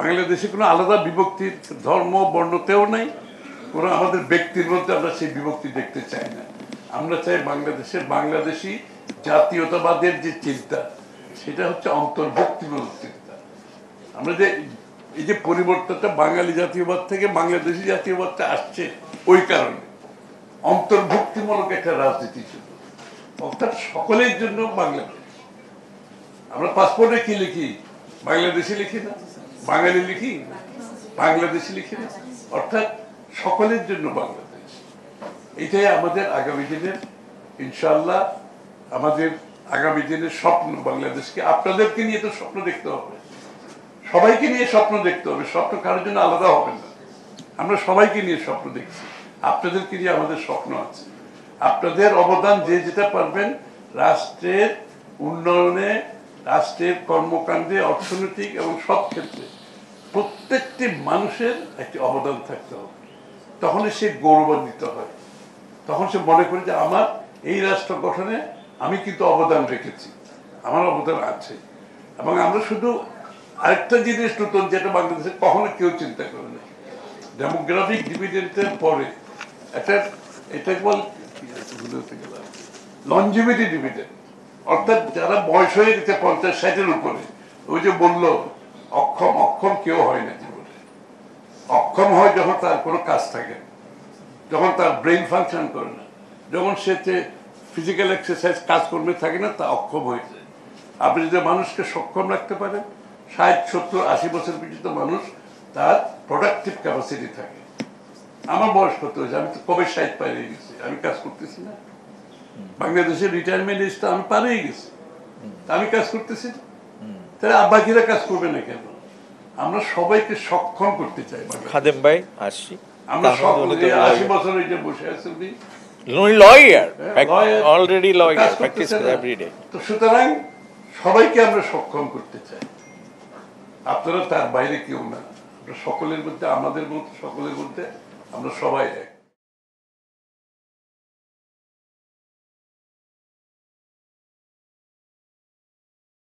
বাংলাদেশে কোনো আলাদা বিভক্তির ধর্ম বর্ণতেও নাই, কোনো আমাদের ব্যক্তির মধ্যে আমরা সেই বিভক্তি দেখতে চাই না। আমরা চাই বাংলাদেশি জাতীয়তাবাদের যে চিন্তা, সেটা হচ্ছে অন্তর্ভুক্তিমূলক চিন্তা। আমরা যে এই যে পরিবর্তনটা বাঙালি জাতীয়বাদ থেকে বাংলাদেশি জাতীয়বাদটা আসছে, ওই কারণে অন্তর্ভুক্তিমূলক একটা রাজনীতির জন্য, অর্থাৎ সকলের জন্য বাংলাদেশ। আমরা পাসপোর্টে কি লিখি? বাংলাদেশি লিখি না, বাঙালি লিখি, বাংলাদেশি লিখি না, অর্থাৎ সকলের জন্য বাংলাদেশ। এটাই আমাদের আগামী দিনের, ইনশাআল্লাহ আমাদের আগামী দিনের স্বপ্ন। বাংলাদেশকে আপনাদেরকে নিয়ে তো স্বপ্ন দেখতে হবে, সবাইকে নিয়ে স্বপ্ন দেখতে হবে, স্বপ্ন কারোর জন্য আলাদা হবে না। আমরা সবাইকে নিয়ে স্বপ্ন দেখছি, আপনাদেরকে নিয়ে আমাদের স্বপ্ন আছে। আপনাদের অবদান যে যেটা পারবেন রাষ্ট্রের উন্নয়নে, রাষ্ট্রের কর্মকাণ্ডে, অর্থনৈতিক এবং সব ক্ষেত্রে প্রত্যেকটি মানুষের একটি অবদান থাকতে হবে। তখন সে গৌরবান্বিত হয়, তখন সে মনে করে যে আমার এই রাষ্ট্র গঠনে আমি কিন্তু অবদান রেখেছি, আমার অবদান আছে। এবং আমরা শুধু আরেকটা জিনিস নতুন, যেটা বাংলাদেশে কখনো কেউ চিন্তা করে না, ডেমোগ্রাফিক ডিভিডেন্টের পরে এটা বল লনজিভিটি ডিভিডেন্ট, অর্থাৎ যারা বয়স হয়ে গেছে 50-60-এর উপরে, ওই যে বললো অক্ষম কেউ হয় না জীবনে। অক্ষম হয় যখন তার কোনো কাজ থাকে না, যখন তার ব্রেন ফাংশন করে না, যখন সে ফিজিক্যাল এক্সারসাইজ কাজকর্মে থাকে না, তা অক্ষম হয়ে যায়। আপনি যদি মানুষকে সক্ষম রাখতে পারেন, 60-70-80 বছর পর্যন্ত মানুষ তার প্রোডাক্টিভ ক্যাপাসিটি থাকে। আমার বয়স কত হয়েছে? আমি তো কবে 60 পারিয়ে গেছি, আমি কাজ করতেছি না। বাংলাদেশের রিটায়ারমেন্ট এজটা আমি পারিয়ে গেছি, আমি কাজ করতেছি না। তাহলে বাকিরা কাজ করবে না কেন? আমরা সবাইকে সক্ষম করতে চাই। খাদেম ভাই আসছি, আমরা সকলে 80 বছর যে বসে আছি, সুতরাং সবাইকে আমরা সক্ষম করতে চাই। আপনারা তার বাইরে কেউ না, সকলের মধ্যে, আমাদের মধ্যে, সকলের মধ্যে আমরা সবাই এক।